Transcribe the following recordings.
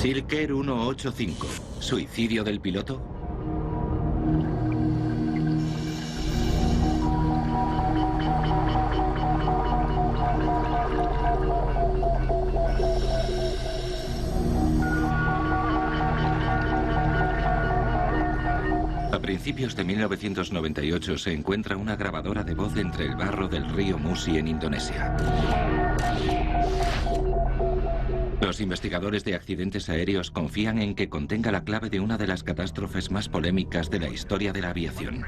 Silker 185. ¿Suicidio del piloto? A principios de 1998 se encuentra una grabadora de voz entre el barro del río Musi en Indonesia. Los investigadores de accidentes aéreos confían en que contenga la clave de una de las catástrofes más polémicas de la historia de la aviación.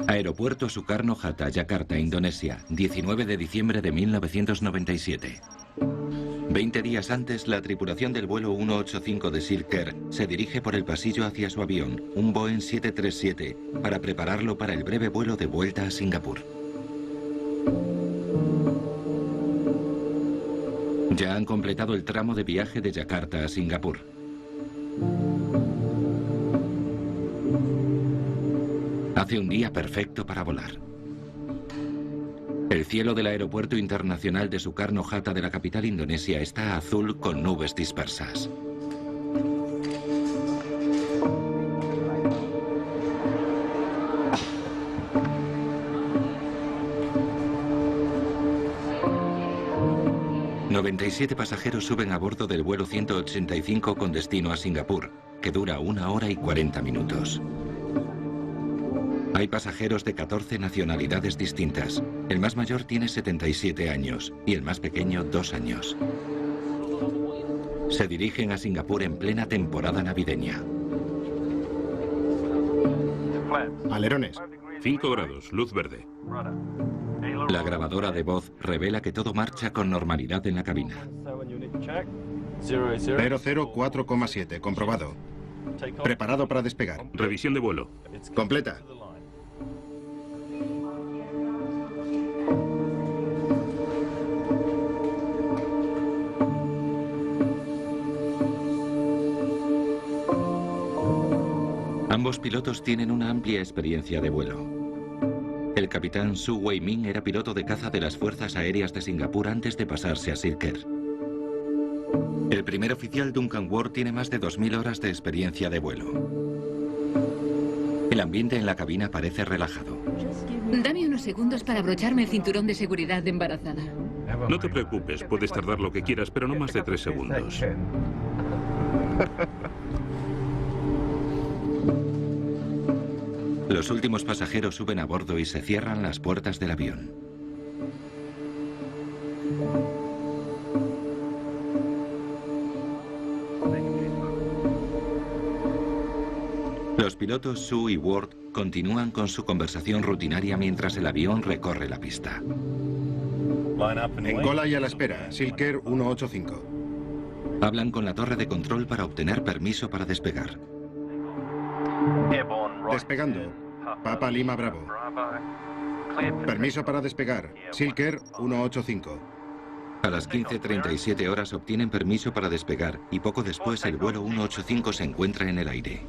Aeropuerto Soekarno-Hatta, Yakarta, Indonesia, 19 de diciembre de 1997. 20 días antes, la tripulación del vuelo 185 de Silker se dirige por el pasillo hacia su avión, un Boeing 737, para prepararlo para el breve vuelo de vuelta a Singapur. Ya han completado el tramo de viaje de Yakarta a Singapur. Hace un día perfecto para volar. El cielo del aeropuerto internacional de Soekarno-Hatta de la capital indonesia está azul con nubes dispersas. ...97 pasajeros suben a bordo del vuelo 185 con destino a Singapur, que dura 1 hora y 40 minutos. Hay pasajeros de 14 nacionalidades distintas. El más mayor tiene 77 años y el más pequeño 2 años. Se dirigen a Singapur en plena temporada navideña. Alerones. 5 grados, luz verde. La grabadora de voz revela que todo marcha con normalidad en la cabina. 004,7, comprobado. Preparado para despegar. Revisión de vuelo. Completa. Ambos pilotos tienen una amplia experiencia de vuelo. El capitán Su Wei-min era piloto de caza de las Fuerzas Aéreas de Singapur antes de pasarse a Silker. El primer oficial Duncan Ward tiene más de 2000 horas de experiencia de vuelo. El ambiente en la cabina parece relajado. Dame unos segundos para abrocharme el cinturón de seguridad de embarazada. No te preocupes, puedes tardar lo que quieras, pero no más de 3 segundos. Los últimos pasajeros suben a bordo y se cierran las puertas del avión. Los pilotos Su y Ward continúan con su conversación rutinaria mientras el avión recorre la pista. En cola y a la espera, Silker 185. Hablan con la torre de control para obtener permiso para despegar. Despegando. Papa Lima Bravo. Permiso para despegar. Silker 185. A las 15:37 horas obtienen permiso para despegar y poco después el vuelo 185 se encuentra en el aire.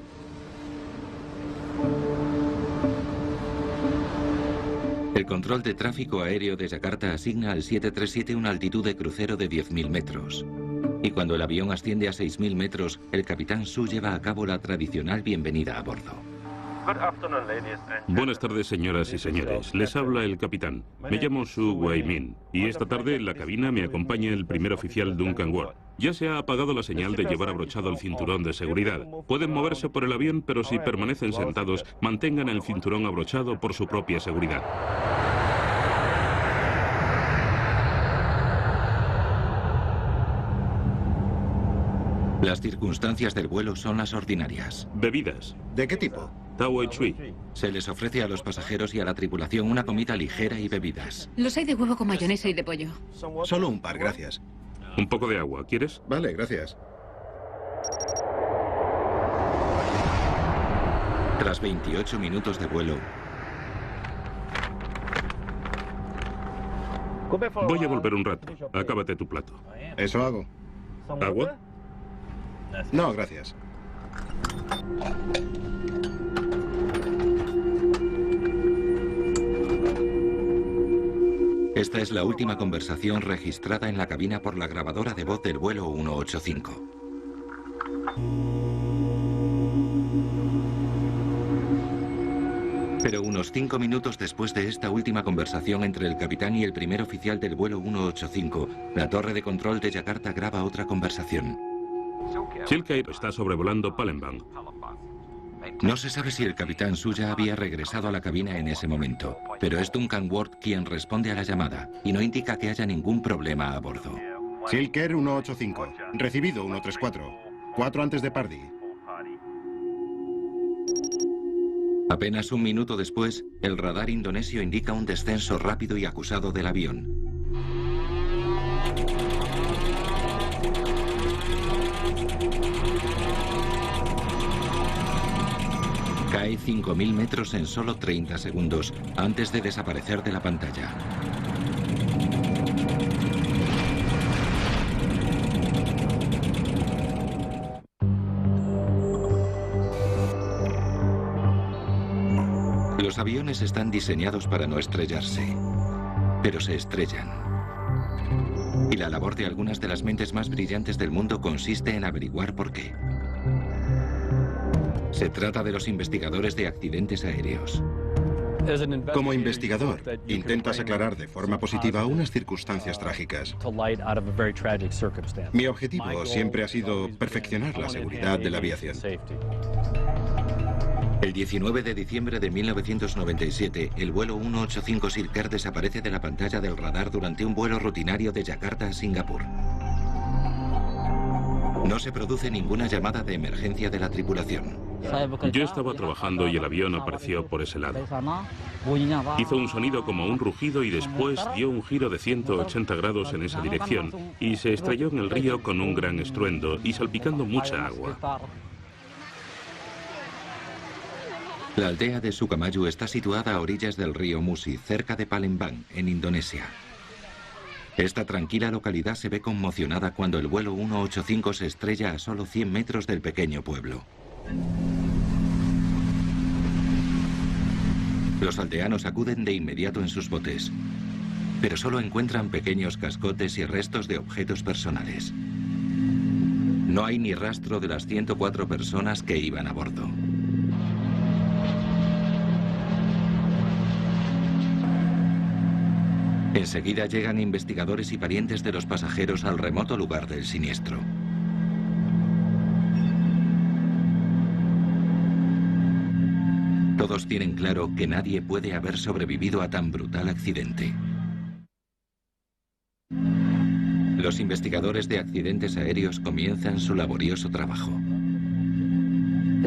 El control de tráfico aéreo de Yakarta asigna al 737 una altitud de crucero de 10.000 metros. Y cuando el avión asciende a 6.000 metros, el capitán Su lleva a cabo la tradicional bienvenida a bordo. Buenas tardes, señoras y señores. Les habla el capitán. Me llamo Su Wei-min y esta tarde en la cabina me acompaña el primer oficial Duncan Ward. Ya se ha apagado la señal de llevar abrochado el cinturón de seguridad. Pueden moverse por el avión, pero si permanecen sentados, mantengan el cinturón abrochado por su propia seguridad. Las circunstancias del vuelo son las ordinarias. Bebidas. ¿De qué tipo? Tao Chui. Se les ofrece a los pasajeros y a la tripulación una comida ligera y bebidas. Los hay de huevo con mayonesa y de pollo. Solo un par, gracias. Un poco de agua, ¿quieres? Vale, gracias. Tras 28 minutos de vuelo, Voy a volver un rato. Acábate tu plato. Eso hago. ¿Agua? No, gracias. Esta es la última conversación registrada en la cabina por la grabadora de voz del vuelo 185. Pero unos 5 minutos después de esta última conversación entre el capitán y el primer oficial del vuelo 185, la torre de control de Yakarta graba otra conversación. Silkair está sobrevolando Palembang. No se sabe si el capitán Suya había regresado a la cabina en ese momento, pero es Duncan Ward quien responde a la llamada y no indica que haya ningún problema a bordo. Silker 185, recibido 134, 4 antes de Pardee. Apenas un minuto después, el radar indonesio indica un descenso rápido y acusado del avión. Cae 5.000 metros en solo 30 segundos, antes de desaparecer de la pantalla. Los aviones están diseñados para no estrellarse, pero se estrellan. Y la labor de algunas de las mentes más brillantes del mundo consiste en averiguar por qué. Se trata de los investigadores de accidentes aéreos. Como investigador, intentas aclarar de forma positiva unas circunstancias trágicas. Mi objetivo siempre ha sido perfeccionar la seguridad de la aviación. El 19 de diciembre de 1997, el vuelo 185 Silker desaparece de la pantalla del radar durante un vuelo rutinario de Yakarta a Singapur. No se produce ninguna llamada de emergencia de la tripulación. Yo estaba trabajando y el avión apareció por ese lado. Hizo un sonido como un rugido y después dio un giro de 180 grados en esa dirección y se estrelló en el río con un gran estruendo y salpicando mucha agua. La aldea de Sukamayu está situada a orillas del río Musi, cerca de Palembang, en Indonesia. Esta tranquila localidad se ve conmocionada cuando el vuelo 185 se estrella a solo 100 metros del pequeño pueblo. Los aldeanos acuden de inmediato en sus botes, pero solo encuentran pequeños cascotes y restos de objetos personales. No hay ni rastro de las 104 personas que iban a bordo. Enseguida llegan investigadores y parientes de los pasajeros al remoto lugar del siniestro. Todos tienen claro que nadie puede haber sobrevivido a tan brutal accidente. Los investigadores de accidentes aéreos comienzan su laborioso trabajo.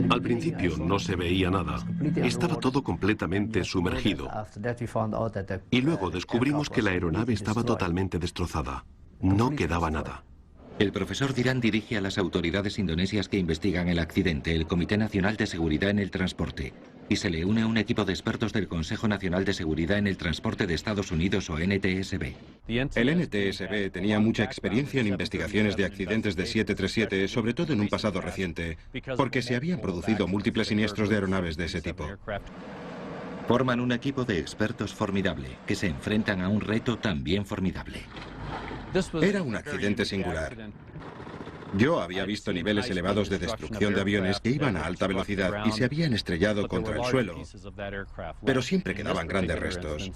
Al principio no se veía nada. Estaba todo completamente sumergido. Y luego descubrimos que la aeronave estaba totalmente destrozada. No quedaba nada. El profesor Diran dirige a las autoridades indonesias que investigan el accidente, el Comité Nacional de Seguridad en el Transporte, y se le une a un equipo de expertos del Consejo Nacional de Seguridad en el Transporte de Estados Unidos o NTSB. El NTSB tenía mucha experiencia en investigaciones de accidentes de 737, sobre todo en un pasado reciente, porque se habían producido múltiples siniestros de aeronaves de ese tipo. Forman un equipo de expertos formidable, que se enfrentan a un reto también formidable. Era un accidente singular. Yo había visto niveles elevados de destrucción de aviones que iban a alta velocidad y se habían estrellado contra el suelo, pero siempre quedaban grandes restos.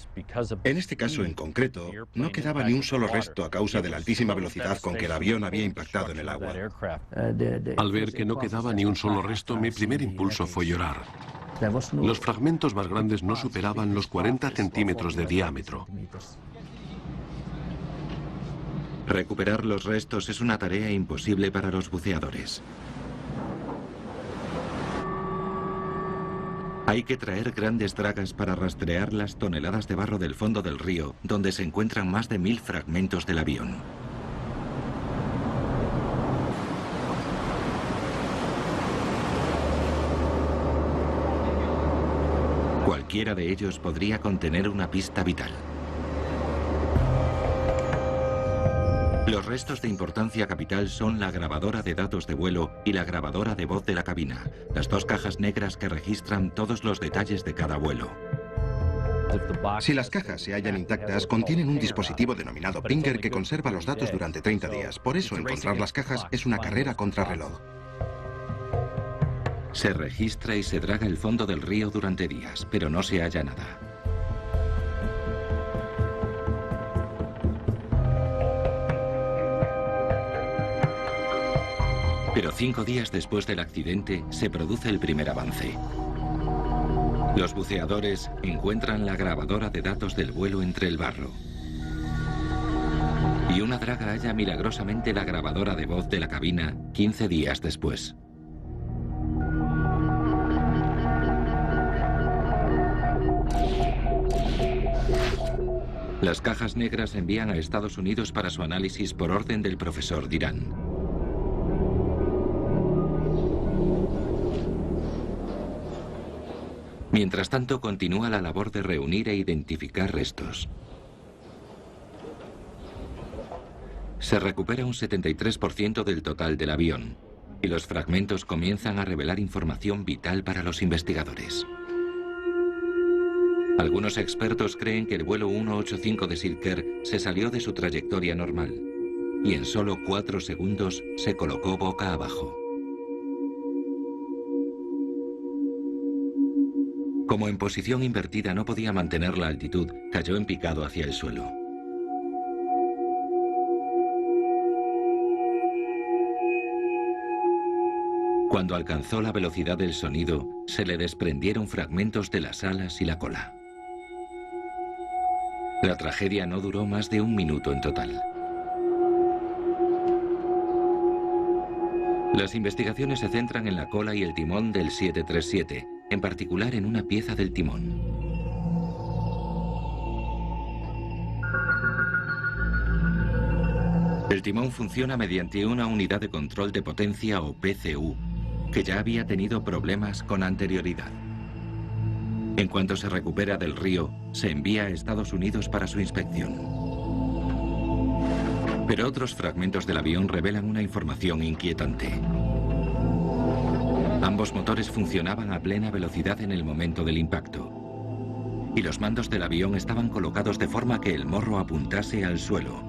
En este caso en concreto, no quedaba ni un solo resto a causa de la altísima velocidad con que el avión había impactado en el agua. Al ver que no quedaba ni un solo resto, mi primer impulso fue llorar. Los fragmentos más grandes no superaban los 40 centímetros de diámetro. Recuperar los restos es una tarea imposible para los buceadores. Hay que traer grandes dragas para rastrear las toneladas de barro del fondo del río, donde se encuentran más de 1000 fragmentos del avión. Cualquiera de ellos podría contener una pista vital. Los restos de importancia capital son la grabadora de datos de vuelo y la grabadora de voz de la cabina, las dos cajas negras que registran todos los detalles de cada vuelo. Si las cajas se hallan intactas, contienen un dispositivo denominado Pinger que conserva los datos durante 30 días. Por eso encontrar las cajas es una carrera contrarreloj. Se registra y se draga el fondo del río durante días, pero no se halla nada. Pero 5 días después del accidente se produce el primer avance. Los buceadores encuentran la grabadora de datos del vuelo entre el barro. Y una draga halla milagrosamente la grabadora de voz de la cabina 15 días después. Las cajas negras se envían a Estados Unidos para su análisis por orden del profesor Dirán. Mientras tanto, continúa la labor de reunir e identificar restos. Se recupera un 73% del total del avión, y los fragmentos comienzan a revelar información vital para los investigadores. Algunos expertos creen que el vuelo 185 de Silker se salió de su trayectoria normal, y en solo 4 segundos se colocó boca abajo. Como en posición invertida no podía mantener la altitud, cayó en picado hacia el suelo. Cuando alcanzó la velocidad del sonido, se le desprendieron fragmentos de las alas y la cola. La tragedia no duró más de 1 minuto en total. Las investigaciones se centran en la cola y el timón del 737, en particular en una pieza del timón. El timón funciona mediante una unidad de control de potencia o PCU, que ya había tenido problemas con anterioridad. En cuanto se recupera del río, se envía a Estados Unidos para su inspección. Pero otros fragmentos del avión revelan una información inquietante. Ambos motores funcionaban a plena velocidad en el momento del impacto. Y los mandos del avión estaban colocados de forma que el morro apuntase al suelo.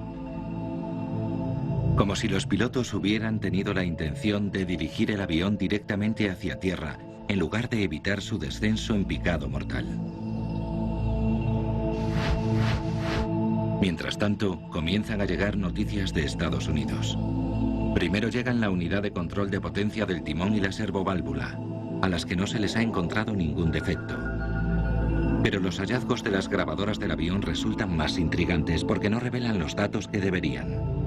Como si los pilotos hubieran tenido la intención de dirigir el avión directamente hacia tierra, en lugar de evitar su descenso en picado mortal. Mientras tanto, comienzan a llegar noticias de Estados Unidos. Primero llegan la unidad de control de potencia del timón y la servoválvula, a las que no se les ha encontrado ningún defecto. Pero los hallazgos de las grabadoras del avión resultan más intrigantes porque no revelan los datos que deberían.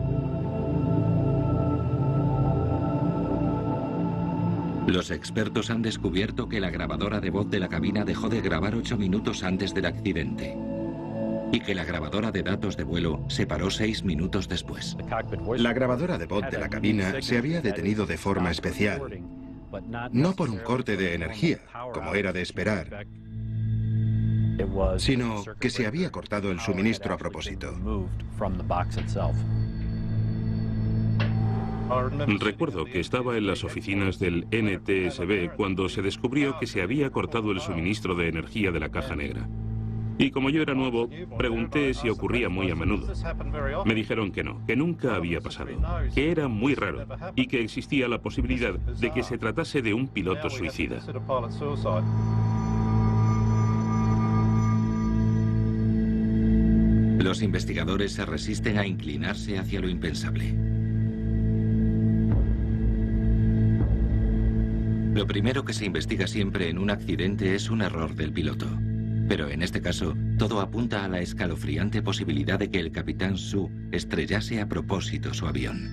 Los expertos han descubierto que la grabadora de voz de la cabina dejó de grabar 8 minutos antes del accidente y que la grabadora de datos de vuelo se paró 6 minutos después. La grabadora de voz de la cabina se había detenido de forma especial, no por un corte de energía, como era de esperar, sino que se había cortado el suministro a propósito. Recuerdo que estaba en las oficinas del NTSB cuando se descubrió que se había cortado el suministro de energía de la caja negra. Y como yo era nuevo, pregunté si ocurría muy a menudo. Me dijeron que no, que nunca había pasado, que era muy raro y que existía la posibilidad de que se tratase de un piloto suicida. Los investigadores se resisten a inclinarse hacia lo impensable. Lo primero que se investiga siempre en un accidente es un error del piloto. Pero en este caso, todo apunta a la escalofriante posibilidad de que el capitán Su estrellase a propósito su avión.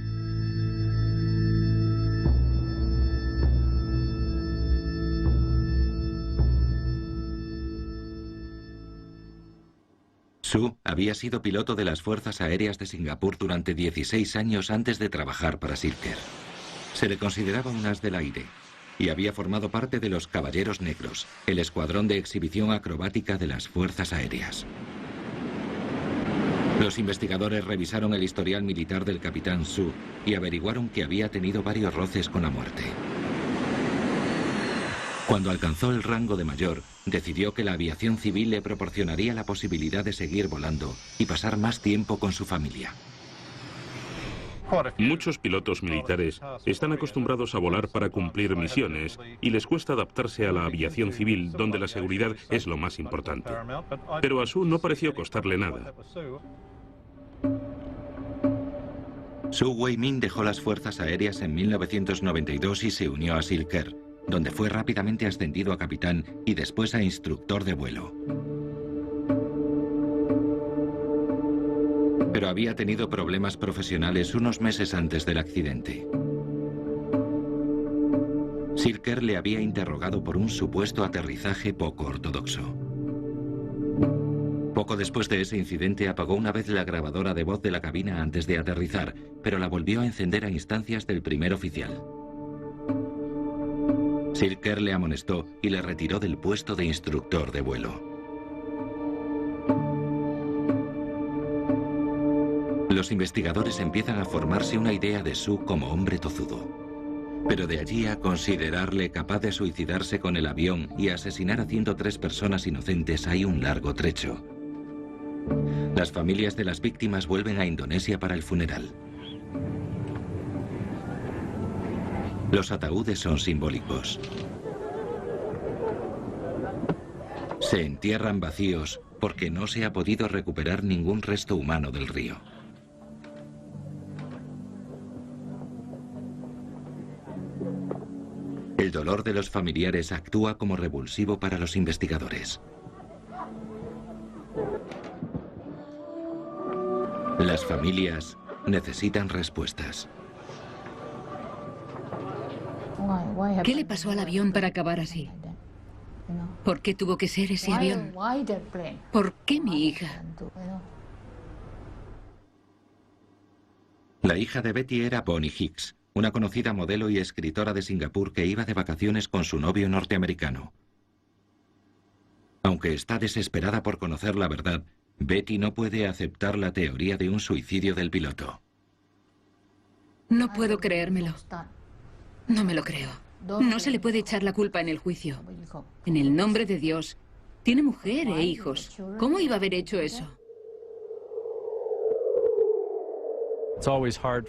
Su había sido piloto de las Fuerzas Aéreas de Singapur durante 16 años antes de trabajar para Silker. Se le consideraba un as del aire y había formado parte de los Caballeros Negros, el escuadrón de exhibición acrobática de las Fuerzas Aéreas. Los investigadores revisaron el historial militar del capitán Su y averiguaron que había tenido varios roces con la muerte. Cuando alcanzó el rango de mayor, decidió que la aviación civil le proporcionaría la posibilidad de seguir volando y pasar más tiempo con su familia. Muchos pilotos militares están acostumbrados a volar para cumplir misiones y les cuesta adaptarse a la aviación civil, donde la seguridad es lo más importante. Pero a Sue no pareció costarle nada. Sue Wei-min dejó las fuerzas aéreas en 1992 y se unió a Silker, donde fue rápidamente ascendido a capitán y después a instructor de vuelo. Pero había tenido problemas profesionales unos meses antes del accidente. Silker le había interrogado por un supuesto aterrizaje poco ortodoxo. Poco después de ese incidente apagó una vez la grabadora de voz de la cabina antes de aterrizar, pero la volvió a encender a instancias del primer oficial. Silker le amonestó y le retiró del puesto de instructor de vuelo. Los investigadores empiezan a formarse una idea de Sue como hombre tozudo. Pero de allí a considerarle capaz de suicidarse con el avión y asesinar a 103 personas inocentes hay un largo trecho. Las familias de las víctimas vuelven a Indonesia para el funeral. Los ataúdes son simbólicos. Se entierran vacíos porque no se ha podido recuperar ningún resto humano del río. El dolor de los familiares actúa como revulsivo para los investigadores. Las familias necesitan respuestas. ¿Qué le pasó al avión para acabar así? ¿Por qué tuvo que ser ese avión? ¿Por qué mi hija? La hija de Betty era Bonnie Hicks, una conocida modelo y escritora de Singapur que iba de vacaciones con su novio norteamericano. Aunque está desesperada por conocer la verdad, Betty no puede aceptar la teoría de un suicidio del piloto. No puedo creérmelo. No me lo creo. No se le puede echar la culpa en el juicio. En el nombre de Dios. Tiene mujer e hijos. ¿Cómo iba a haber hecho eso?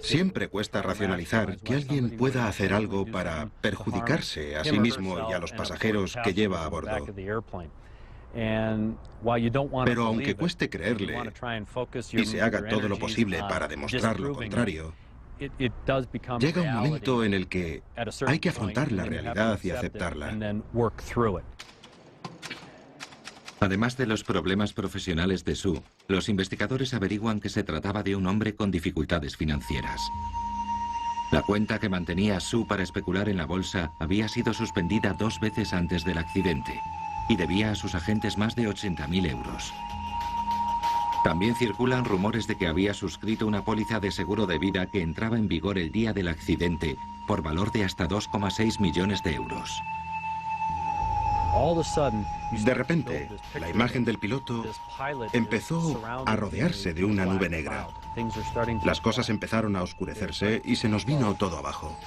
Siempre cuesta racionalizar que alguien pueda hacer algo para perjudicarse a sí mismo y a los pasajeros que lleva a bordo. Pero aunque cueste creerle y se haga todo lo posible para demostrar lo contrario, llega un momento en el que hay que afrontar la realidad y aceptarla. Además de los problemas profesionales de Sue, los investigadores averiguan que se trataba de un hombre con dificultades financieras. La cuenta que mantenía Sue para especular en la bolsa había sido suspendida 2 veces antes del accidente y debía a sus agentes más de 80.000 euros. También circulan rumores de que había suscrito una póliza de seguro de vida que entraba en vigor el día del accidente por valor de hasta 2,6 millones de euros. De repente, la imagen del piloto empezó a rodearse de una nube negra. Las cosas empezaron a oscurecerse y se nos vino todo abajo.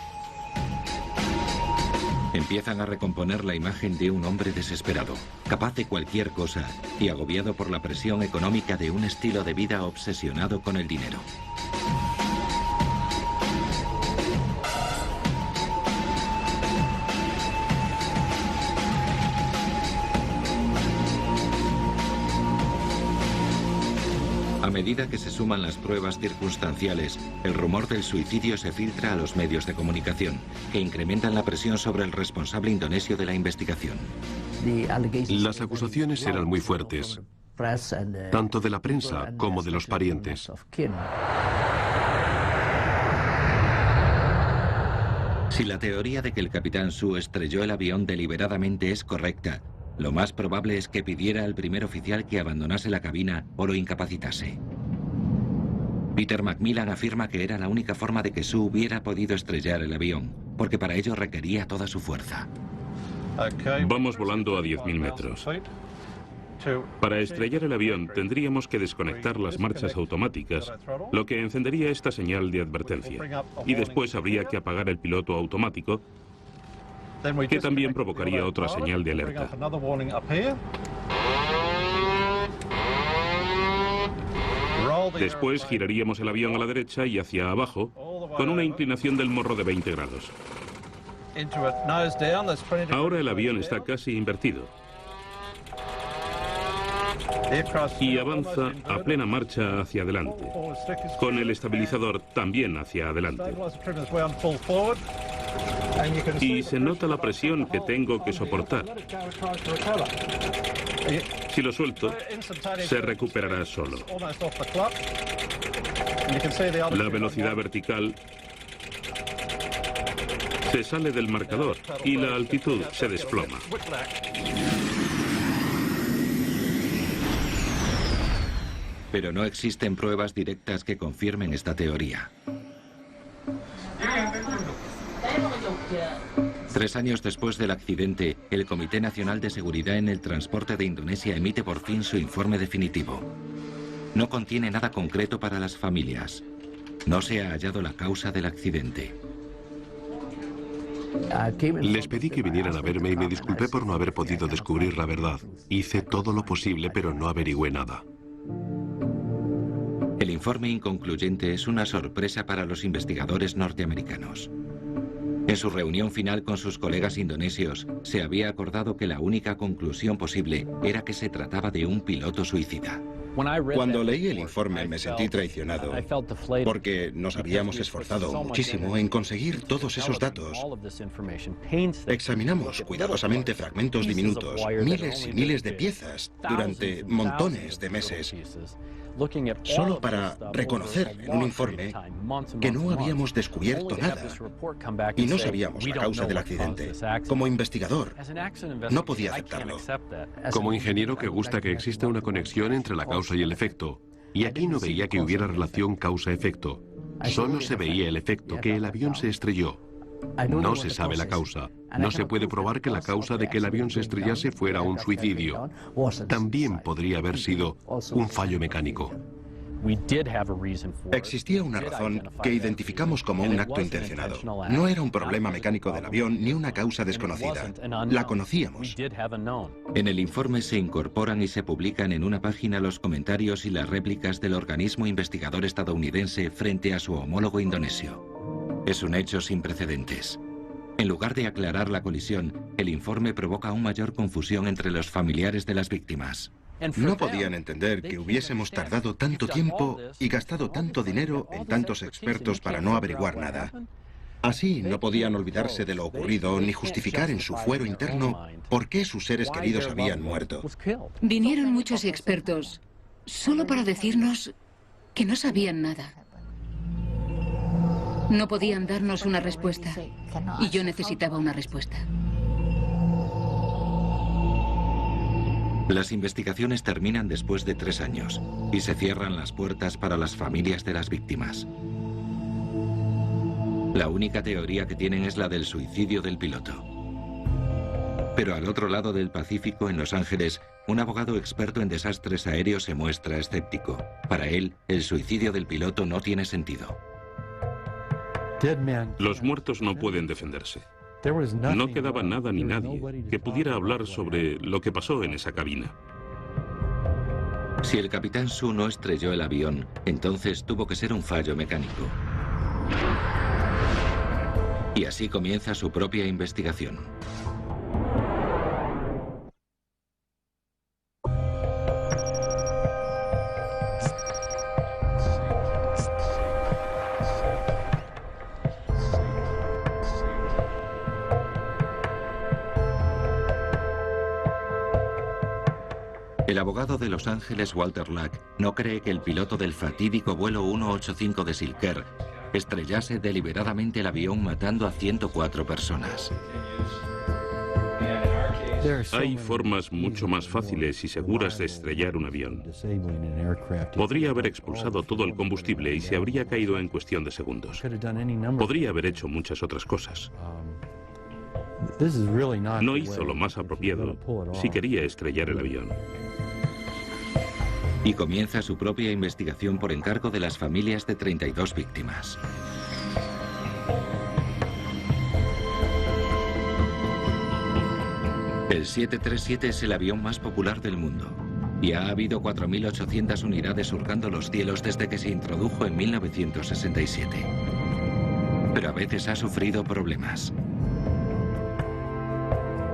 Empiezan a recomponer la imagen de un hombre desesperado, capaz de cualquier cosa y agobiado por la presión económica de un estilo de vida obsesionado con el dinero. A medida que se suman las pruebas circunstanciales, el rumor del suicidio se filtra a los medios de comunicación, que incrementan la presión sobre el responsable indonesio de la investigación. Las acusaciones eran muy fuertes, tanto de la prensa como de los parientes. Si la teoría de que el capitán Sue estrelló el avión deliberadamente es correcta, lo más probable es que pidiera al primer oficial que abandonase la cabina o lo incapacitase. Peter Macmillan afirma que era la única forma de que Sue hubiera podido estrellar el avión, porque para ello requería toda su fuerza. Vamos volando a 10.000 metros. Para estrellar el avión tendríamos que desconectar las marchas automáticas, lo que encendería esta señal de advertencia. Y después habría que apagar el piloto automático que también provocaría otra señal de alerta. Después giraríamos el avión a la derecha y hacia abajo, con una inclinación del morro de 20 grados. Ahora el avión está casi invertido y avanza a plena marcha hacia adelante, con el estabilizador también hacia adelante. Y se nota la presión que tengo que soportar. Si lo suelto, se recuperará solo. La velocidad vertical se sale del marcador y la altitud se desploma. Pero no existen pruebas directas que confirmen esta teoría. 3 años después del accidente, el Comité Nacional de Seguridad en el Transporte de Indonesia emite por fin su informe definitivo. No contiene nada concreto para las familias. No se ha hallado la causa del accidente. Les pedí que vinieran a verme y me disculpé por no haber podido descubrir la verdad. Hice todo lo posible, pero no averigüé nada. El informe inconcluyente es una sorpresa para los investigadores norteamericanos. En su reunión final con sus colegas indonesios, se había acordado que la única conclusión posible era que se trataba de un piloto suicida. Cuando leí el informe me sentí traicionado porque nos habíamos esforzado muchísimo en conseguir todos esos datos. Examinamos cuidadosamente fragmentos diminutos, miles y miles de piezas durante montones de meses, solo para reconocer en un informe que no habíamos descubierto nada y no sabíamos la causa del accidente. Como investigador, no podía aceptarlo. Como ingeniero que gusta que exista una conexión entre la causa y el efecto, y aquí no veía que hubiera relación causa-efecto. Solo se veía el efecto, que el avión se estrelló. No se sabe la causa. No se puede probar que la causa de que el avión se estrellase fuera un suicidio. También podría haber sido un fallo mecánico. Existía una razón que identificamos como un acto intencionado. No era un problema mecánico del avión ni una causa desconocida. La conocíamos. En el informe se incorporan y se publican en una página los comentarios y las réplicas del organismo investigador estadounidense frente a su homólogo indonesio. Es un hecho sin precedentes. En lugar de aclarar la colisión, el informe provoca aún mayor confusión entre los familiares de las víctimas. No podían entender que hubiésemos tardado tanto tiempo y gastado tanto dinero en tantos expertos para no averiguar nada. Así no podían olvidarse de lo ocurrido ni justificar en su fuero interno por qué sus seres queridos habían muerto. Vinieron muchos expertos solo para decirnos que no sabían nada. No podían darnos una respuesta y yo necesitaba una respuesta. Las investigaciones terminan después de 3 años y se cierran las puertas para las familias de las víctimas. La única teoría que tienen es la del suicidio del piloto. Pero al otro lado del Pacífico, en Los Ángeles, un abogado experto en desastres aéreos se muestra escéptico. Para él, el suicidio del piloto no tiene sentido. Los muertos no pueden defenderse. No quedaba nada ni nadie que pudiera hablar sobre lo que pasó en esa cabina. Si el capitán Su no estrelló el avión, entonces tuvo que ser un fallo mecánico. Y así comienza su propia investigación. El abogado de Los Ángeles, Walter Lack, no cree que el piloto del fatídico vuelo 185 de Silker estrellase deliberadamente el avión matando a 104 personas. Hay formas mucho más fáciles y seguras de estrellar un avión. Podría haber expulsado todo el combustible y se habría caído en cuestión de segundos. Podría haber hecho muchas otras cosas. No hizo lo más apropiado si quería estrellar el avión. Y comienza su propia investigación por encargo de las familias de 32 víctimas. El 737 es el avión más popular del mundo y ha habido 4.800 unidades surcando los cielos desde que se introdujo en 1967. Pero a veces ha sufrido problemas.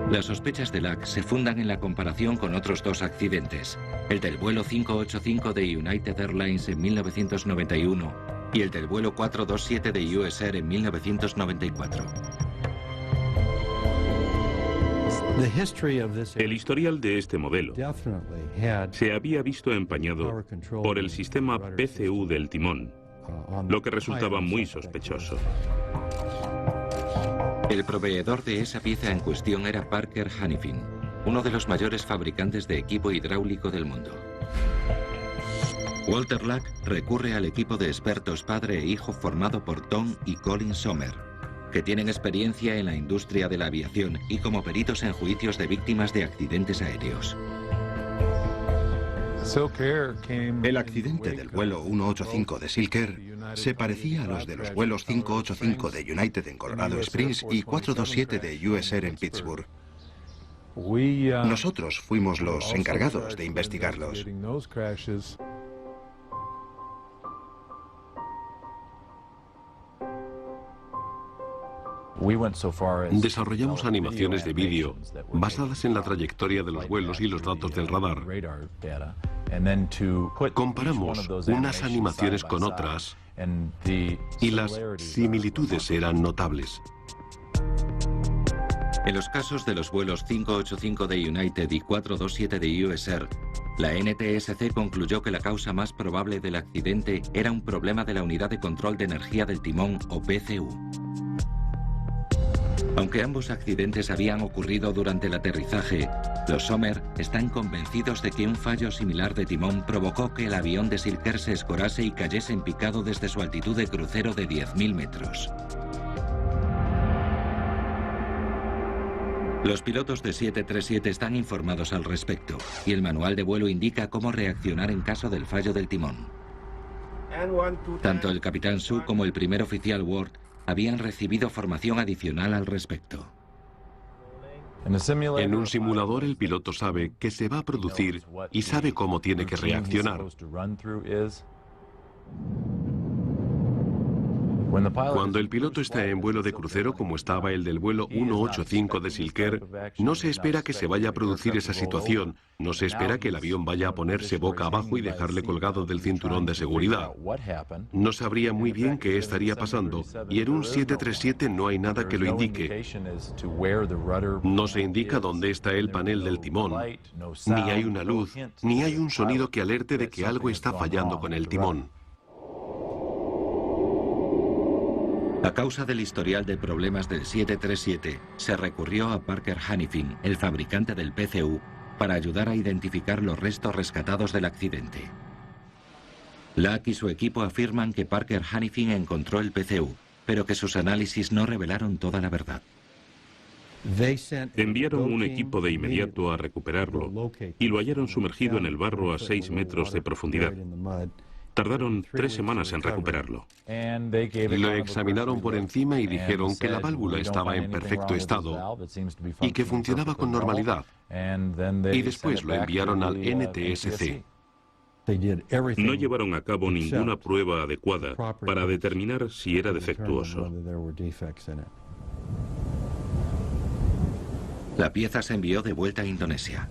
Las sospechas de Lack se fundan en la comparación con otros dos accidentes, el del vuelo 585 de United Airlines en 1991 y el del vuelo 427 de US Air en 1994. El historial de este modelo se había visto empañado por el sistema PCU del timón, lo que resultaba muy sospechoso. El proveedor de esa pieza en cuestión era Parker Hannifin, uno de los mayores fabricantes de equipo hidráulico del mundo. Walter Lack recurre al equipo de expertos padre e hijo formado por Tom y Colin Sommer, que tienen experiencia en la industria de la aviación y como peritos en juicios de víctimas de accidentes aéreos. El accidente del vuelo 185 de Silk Air se parecía a los de los vuelos 585 de United en Colorado Springs y 427 de US Air en Pittsburgh. Nosotros fuimos los encargados de investigarlos. Desarrollamos animaciones de vídeo basadas en la trayectoria de los vuelos y los datos del radar. Comparamos unas animaciones con otras y las similitudes eran notables. En los casos de los vuelos 585 de United y 427 de US Air, la NTSC concluyó que la causa más probable del accidente era un problema de la unidad de control de energía del timón o PCU. Aunque ambos accidentes habían ocurrido durante el aterrizaje, los Sommer están convencidos de que un fallo similar de timón provocó que el avión de Silk Air se escorase y cayese en picado desde su altitud de crucero de 10.000 metros. Los pilotos de 737 están informados al respecto y el manual de vuelo indica cómo reaccionar en caso del fallo del timón. Tanto el capitán Su como el primer oficial Ward habían recibido formación adicional al respecto. En un simulador el piloto sabe que se va a producir y sabe cómo tiene que reaccionar. Cuando el piloto está en vuelo de crucero, como estaba el del vuelo 185 de Silk Air, no se espera que se vaya a producir esa situación, no se espera que el avión vaya a ponerse boca abajo y dejarle colgado del cinturón de seguridad. No sabría muy bien qué estaría pasando, y en un 737 no hay nada que lo indique. No se indica dónde está el panel del timón, ni hay una luz, ni hay un sonido que alerte de que algo está fallando con el timón. A causa del historial de problemas del 737, se recurrió a Parker Hannifin, el fabricante del PCU, para ayudar a identificar los restos rescatados del accidente. Lack y su equipo afirman que Parker Hannifin encontró el PCU, pero que sus análisis no revelaron toda la verdad. Enviaron un equipo de inmediato a recuperarlo y lo hallaron sumergido en el barro a 6 metros de profundidad. Tardaron 3 semanas en recuperarlo. Lo examinaron por encima y dijeron que la válvula estaba en perfecto estado y que funcionaba con normalidad. Y después lo enviaron al NTSC. No llevaron a cabo ninguna prueba adecuada para determinar si era defectuoso. La pieza se envió de vuelta a Indonesia.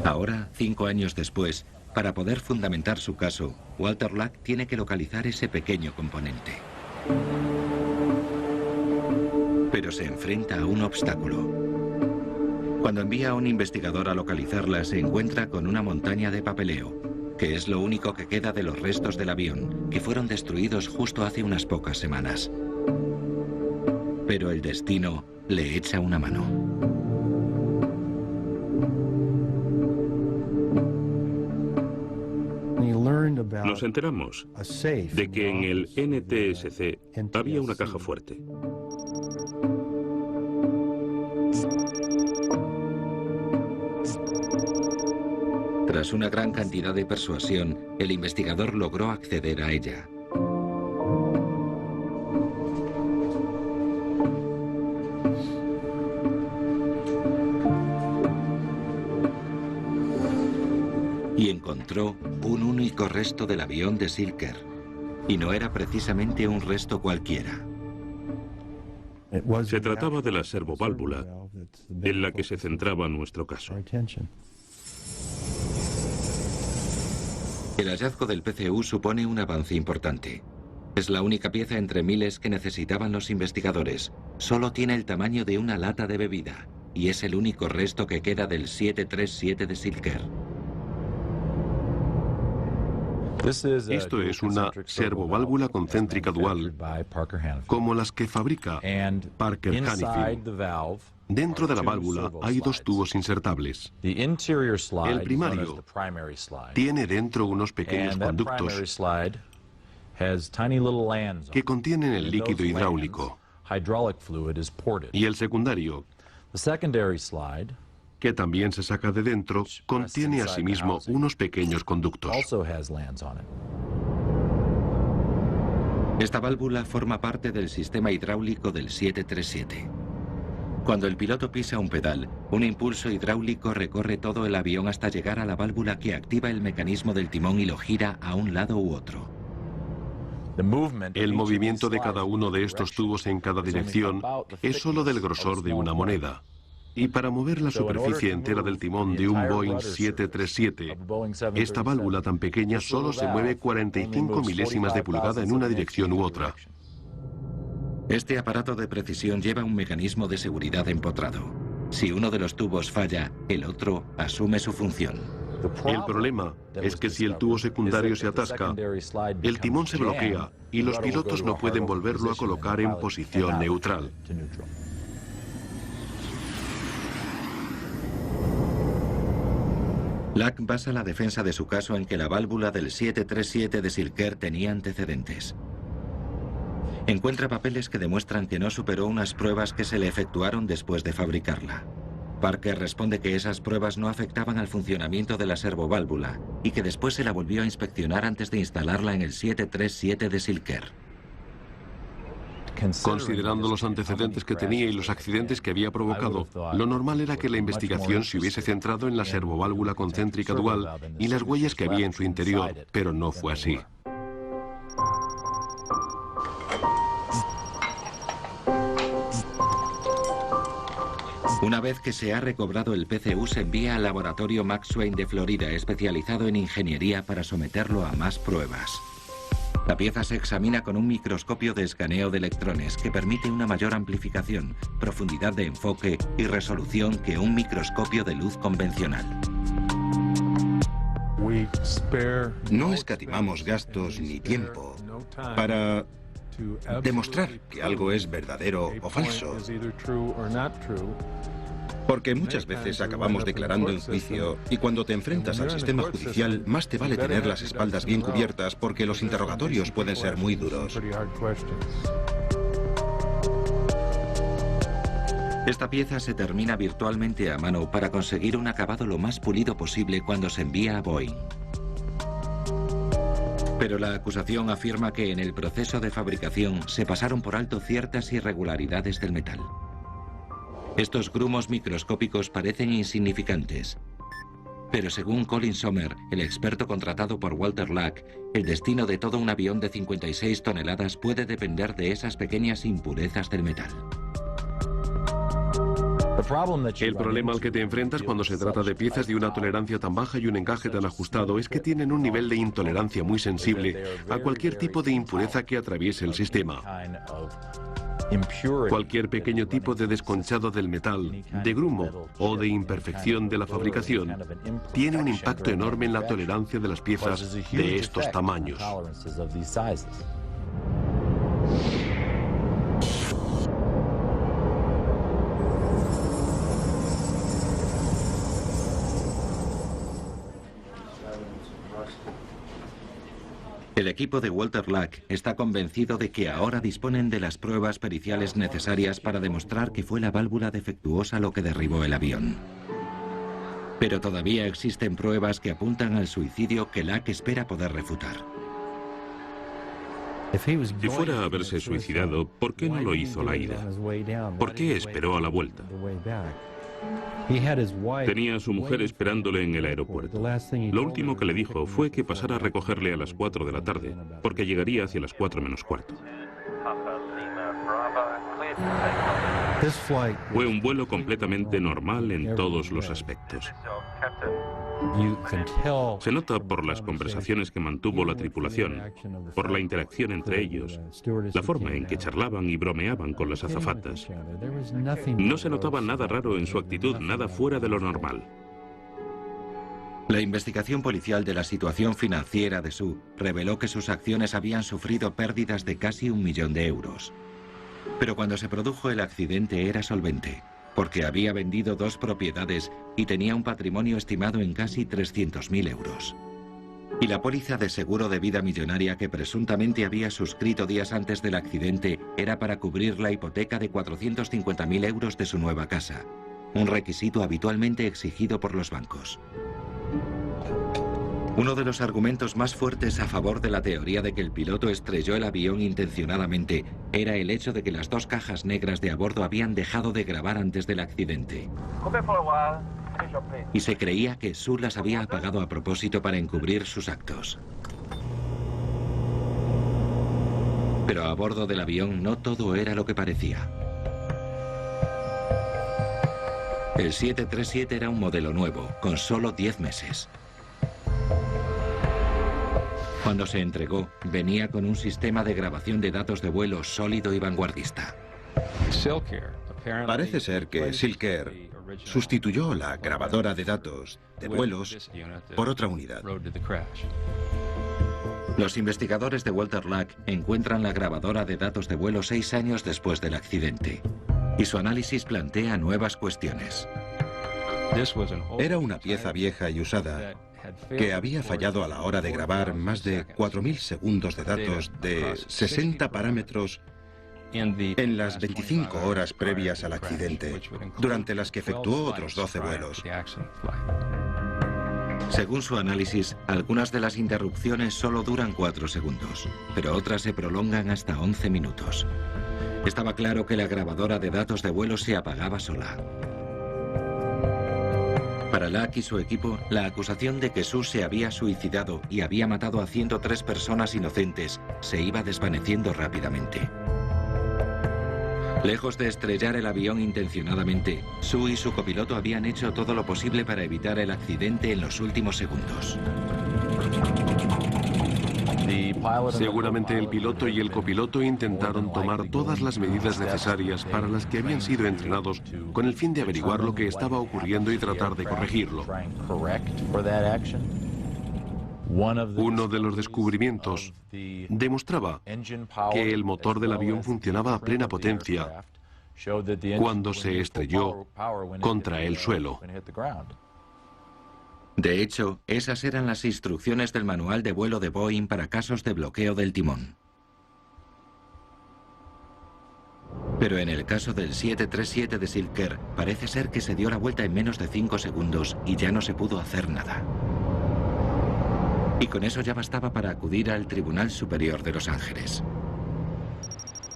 Ahora, 5 años después, para poder fundamentar su caso, Walter Lack tiene que localizar ese pequeño componente. Pero se enfrenta a un obstáculo. Cuando envía a un investigador a localizarla, se encuentra con una montaña de papeleo, que es lo único que queda de los restos del avión, que fueron destruidos justo hace unas pocas semanas. Pero el destino le echa una mano. Nos enteramos de que en el NTSC había una caja fuerte. Tras una gran cantidad de persuasión, el investigador logró acceder a ella. y encontró un único resto del avión de Silker. Y no era precisamente un resto cualquiera. Se trataba de la servoválvula en la que se centraba nuestro caso. El hallazgo del PCU supone un avance importante. Es la única pieza entre miles que necesitaban los investigadores. Solo tiene el tamaño de una lata de bebida y es el único resto que queda del 737 de Silker. Esto es una servoválvula concéntrica dual, como las que fabrica Parker Hannifin. Dentro de la válvula hay dos tubos insertables. El primario tiene dentro unos pequeños conductos que contienen el líquido hidráulico. Y el secundario, que también se saca de dentro, contiene asimismo unos pequeños conductos. Esta válvula forma parte del sistema hidráulico del 737. Cuando el piloto pisa un pedal, un impulso hidráulico recorre todo el avión hasta llegar a la válvula que activa el mecanismo del timón y lo gira a un lado u otro. El movimiento de cada uno de estos tubos en cada dirección es solo del grosor de una moneda. Y para mover la superficie entera del timón de un Boeing 737, esta válvula tan pequeña solo se mueve 45 milésimas de pulgada en una dirección u otra. Este aparato de precisión lleva un mecanismo de seguridad empotrado. Si uno de los tubos falla, el otro asume su función. El problema es que si el tubo secundario se atasca, el timón se bloquea y los pilotos no pueden volverlo a colocar en posición neutral. Lack basa la defensa de su caso en que la válvula del 737 de Silker tenía antecedentes. Encuentra papeles que demuestran que no superó unas pruebas que se le efectuaron después de fabricarla. Parker responde que esas pruebas no afectaban al funcionamiento de la servoválvula y que después se la volvió a inspeccionar antes de instalarla en el 737 de Silker. Considerando los antecedentes que tenía y los accidentes que había provocado, lo normal era que la investigación se hubiese centrado en la servoválvula concéntrica dual y las huellas que había en su interior, pero no fue así. Una vez que se ha recobrado el PCU, se envía al laboratorio Max Swain de Florida, especializado en ingeniería, para someterlo a más pruebas. La pieza se examina con un microscopio de escaneo de electrones que permite una mayor amplificación, profundidad de enfoque y resolución que un microscopio de luz convencional. No escatimamos gastos ni tiempo para demostrar que algo es verdadero o falso. Porque muchas veces acabamos declarando en juicio y cuando te enfrentas al sistema judicial más te vale tener las espaldas bien cubiertas porque los interrogatorios pueden ser muy duros. Esta pieza se termina virtualmente a mano para conseguir un acabado lo más pulido posible cuando se envía a Boeing. Pero la acusación afirma que en el proceso de fabricación se pasaron por alto ciertas irregularidades del metal. Estos grumos microscópicos parecen insignificantes, pero según Colin Sommer, el experto contratado por Walter Lack, el destino de todo un avión de 56 toneladas puede depender de esas pequeñas impurezas del metal. El problema al que te enfrentas cuando se trata de piezas de una tolerancia tan baja y un encaje tan ajustado es que tienen un nivel de intolerancia muy sensible a cualquier tipo de impureza que atraviese el sistema. Cualquier pequeño tipo de desconchado del metal, de grumo o de imperfección de la fabricación tiene un impacto enorme en la tolerancia de las piezas de estos tamaños. El equipo de Walter Lack está convencido de que ahora disponen de las pruebas periciales necesarias para demostrar que fue la válvula defectuosa lo que derribó el avión. Pero todavía existen pruebas que apuntan al suicidio que Lack espera poder refutar. Si fuera a haberse suicidado, ¿por qué no lo hizo a la ida? ¿Por qué esperó a la vuelta? Tenía a su mujer esperándole en el aeropuerto. Lo último que le dijo fue que pasara a recogerle a las 4 de la tarde, porque llegaría hacia las 4 menos cuarto. Fue un vuelo completamente normal en todos los aspectos. Se nota por las conversaciones que mantuvo la tripulación, por la interacción entre ellos, la forma en que charlaban y bromeaban con las azafatas. No se notaba nada raro en su actitud, nada fuera de lo normal. La investigación policial de la situación financiera de Sue reveló que sus acciones habían sufrido pérdidas de casi 1 millón de euros. Pero cuando se produjo el accidente era solvente, porque había vendido 2 propiedades y tenía un patrimonio estimado en casi 300.000 euros. Y la póliza de seguro de vida millonaria que presuntamente había suscrito días antes del accidente era para cubrir la hipoteca de 450.000 euros de su nueva casa, un requisito habitualmente exigido por los bancos. Uno de los argumentos más fuertes a favor de la teoría de que el piloto estrelló el avión intencionadamente era el hecho de que las 2 cajas negras de a bordo habían dejado de grabar antes del accidente. Y se creía que Sue las había apagado a propósito para encubrir sus actos. Pero a bordo del avión no todo era lo que parecía. El 737 era un modelo nuevo, con solo 10 meses. Cuando se entregó, venía con un sistema de grabación de datos de vuelo sólido y vanguardista. Parece ser que Silk-Air sustituyó la grabadora de datos de vuelos por otra unidad. Los investigadores de Walter Luck encuentran la grabadora de datos de vuelo 6 años después del accidente, y su análisis plantea nuevas cuestiones. Era una pieza vieja y usada que había fallado a la hora de grabar más de 4.000 segundos de datos de 60 parámetros en las 25 horas previas al accidente, durante las que efectuó otros 12 vuelos. Según su análisis, algunas de las interrupciones solo duran 4 segundos, pero otras se prolongan hasta 11 minutos. Estaba claro que la grabadora de datos de vuelo se apagaba sola. Para Luck y su equipo, la acusación de que Sue se había suicidado y había matado a 103 personas inocentes se iba desvaneciendo rápidamente. Lejos de estrellar el avión intencionadamente, Sue y su copiloto habían hecho todo lo posible para evitar el accidente en los últimos segundos. Seguramente el piloto y el copiloto intentaron tomar todas las medidas necesarias para las que habían sido entrenados con el fin de averiguar lo que estaba ocurriendo y tratar de corregirlo. Uno de los descubrimientos demostraba que el motor del avión funcionaba a plena potencia cuando se estrelló contra el suelo. De hecho, esas eran las instrucciones del manual de vuelo de Boeing para casos de bloqueo del timón. Pero en el caso del 737 de Silk-Air, parece ser que se dio la vuelta en menos de 5 segundos y ya no se pudo hacer nada. Y con eso ya bastaba para acudir al Tribunal Superior de Los Ángeles.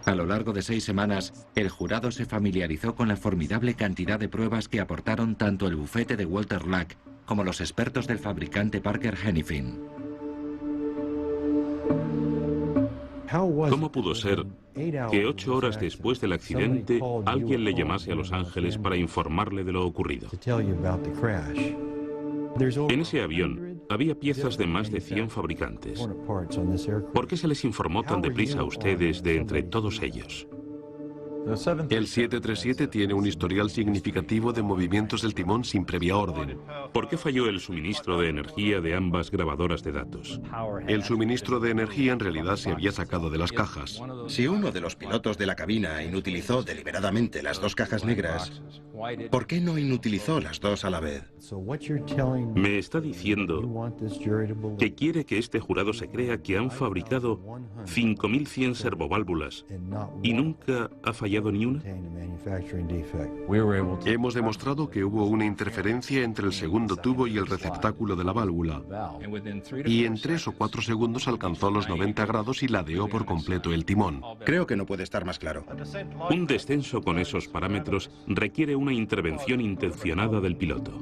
A lo largo de 6 semanas, el jurado se familiarizó con la formidable cantidad de pruebas que aportaron tanto el bufete de Walter Luck como los expertos del fabricante Parker Hannifin. ¿Cómo pudo ser que 8 horas después del accidente alguien le llamase a Los Ángeles para informarle de lo ocurrido? En ese avión había piezas de más de 100 fabricantes. ¿Por qué se les informó tan deprisa a ustedes de entre todos ellos? El 737 tiene un historial significativo de movimientos del timón sin previa orden. ¿Por qué falló el suministro de energía de ambas grabadoras de datos? El suministro de energía en realidad se había sacado de las cajas. Si uno de los pilotos de la cabina inutilizó deliberadamente las 2 cajas negras, ¿por qué no inutilizó las 2 a la vez? Me está diciendo que quiere que este jurado se crea que han fabricado 5.100 servoválvulas y nunca ha fallado hallado ni una? Hemos demostrado que hubo una interferencia entre el segundo tubo y el receptáculo de la válvula. Y en 3 o 4 segundos alcanzó los 90 grados y ladeó por completo el timón. Creo que no puede estar más claro. Un descenso con esos parámetros requiere una intervención intencionada del piloto.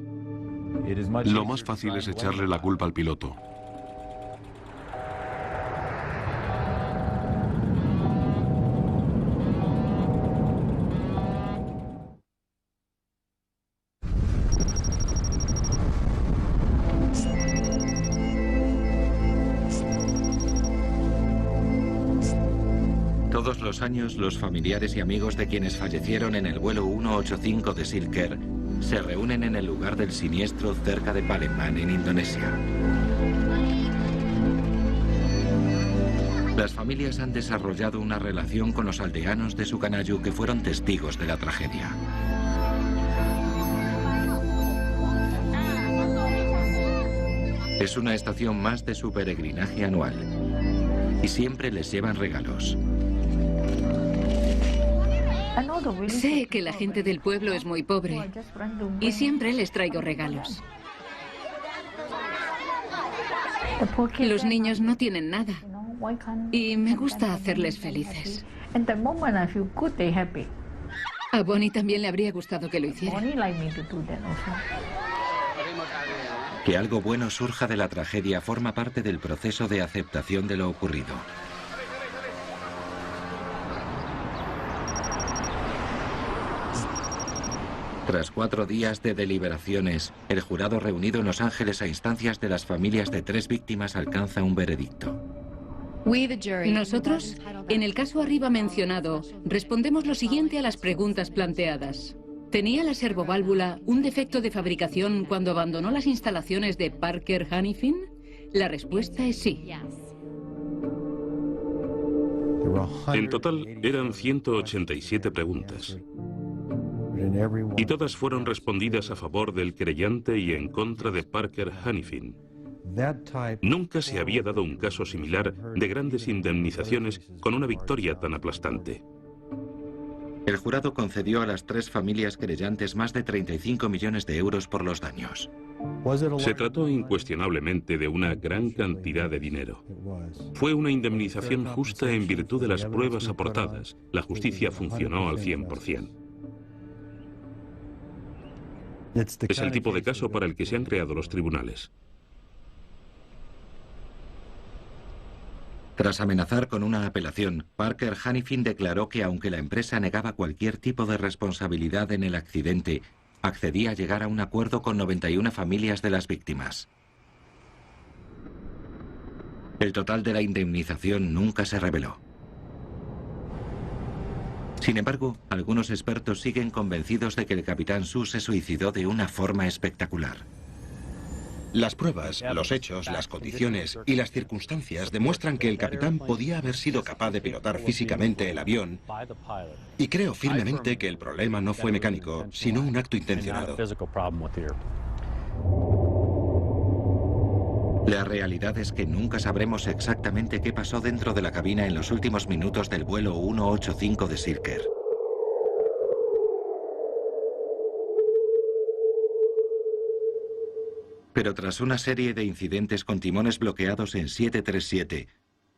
Lo más fácil es echarle la culpa al piloto. Todos los años, los familiares y amigos de quienes fallecieron en el vuelo 185 de Silk Air se reúnen en el lugar del siniestro cerca de Palembang, en Indonesia. Las familias han desarrollado una relación con los aldeanos de Sukarno que fueron testigos de la tragedia. Es una estación más de su peregrinaje anual y siempre les llevan regalos. Sé que la gente del pueblo es muy pobre y siempre les traigo regalos. Los niños no tienen nada y me gusta hacerles felices. A Bonnie también le habría gustado que lo hiciera. Que algo bueno surja de la tragedia forma parte del proceso de aceptación de lo ocurrido. Tras 4 días de deliberaciones, el jurado reunido en Los Ángeles a instancias de las familias de 3 víctimas alcanza un veredicto. Nosotros, en el caso arriba mencionado, respondemos lo siguiente a las preguntas planteadas. ¿Tenía la servoválvula un defecto de fabricación cuando abandonó las instalaciones de Parker Hannifin? La respuesta es sí. En total eran 187 preguntas. Y todas fueron respondidas a favor del querellante y en contra de Parker Hannifin. Nunca se había dado un caso similar de grandes indemnizaciones con una victoria tan aplastante. El jurado concedió a las 3 familias querellantes más de 35 millones de euros por los daños. Se trató incuestionablemente de una gran cantidad de dinero. Fue una indemnización justa en virtud de las pruebas aportadas. La justicia funcionó al 100%. Es el tipo de caso para el que se han creado los tribunales. Tras amenazar con una apelación, Parker Hannifin declaró que aunque la empresa negaba cualquier tipo de responsabilidad en el accidente, accedía a llegar a un acuerdo con 91 familias de las víctimas. El total de la indemnización nunca se reveló. Sin embargo, algunos expertos siguen convencidos de que el capitán Su se suicidó de una forma espectacular. Las pruebas, los hechos, las condiciones y las circunstancias demuestran que el capitán podía haber sido capaz de pilotar físicamente el avión, y creo firmemente que el problema no fue mecánico, sino un acto intencionado. La realidad es que nunca sabremos exactamente qué pasó dentro de la cabina en los últimos minutos del vuelo 185 de Silk Air. Pero tras una serie de incidentes con timones bloqueados en 737,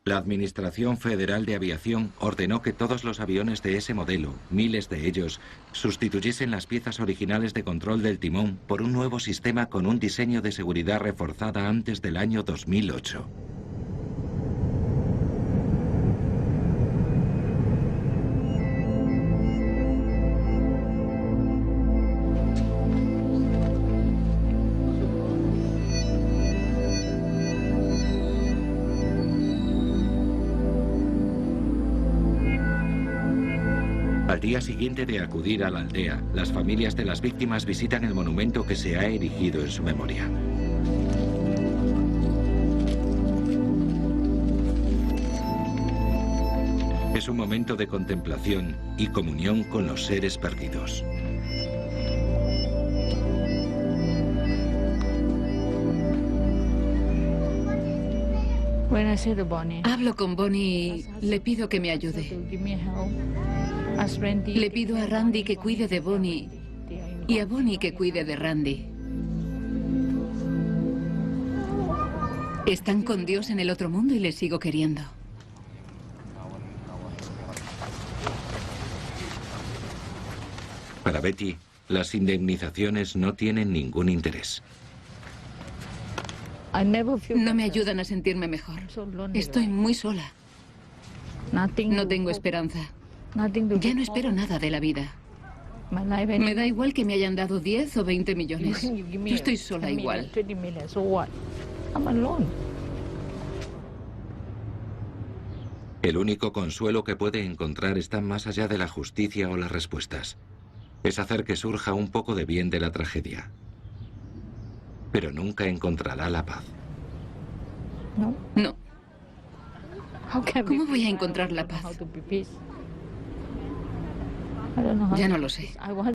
la Administración Federal de Aviación ordenó que todos los aviones de ese modelo, miles de ellos, sustituyesen las piezas originales de control del timón por un nuevo sistema con un diseño de seguridad reforzada antes del año 2008. Al día siguiente de acudir a la aldea, las familias de las víctimas visitan el monumento que se ha erigido en su memoria. Es un momento de contemplación y comunión con los seres perdidos. Hablo con Bonnie y le pido que me ayude. Le pido a Randy que cuide de Bonnie y a Bonnie que cuide de Randy. Están con Dios en el otro mundo y les sigo queriendo. Para Betty, las indemnizaciones no tienen ningún interés. No me ayudan a sentirme mejor. Estoy muy sola. No tengo esperanza. Ya no espero nada de la vida. Me da igual que me hayan dado 10 o 20 millones. Yo estoy sola igual. El único consuelo que puede encontrar está más allá de la justicia o las respuestas. Es hacer que surja un poco de bien de la tragedia. Pero nunca encontrará la paz. No. ¿Cómo voy a encontrar la paz? Ya no lo sé.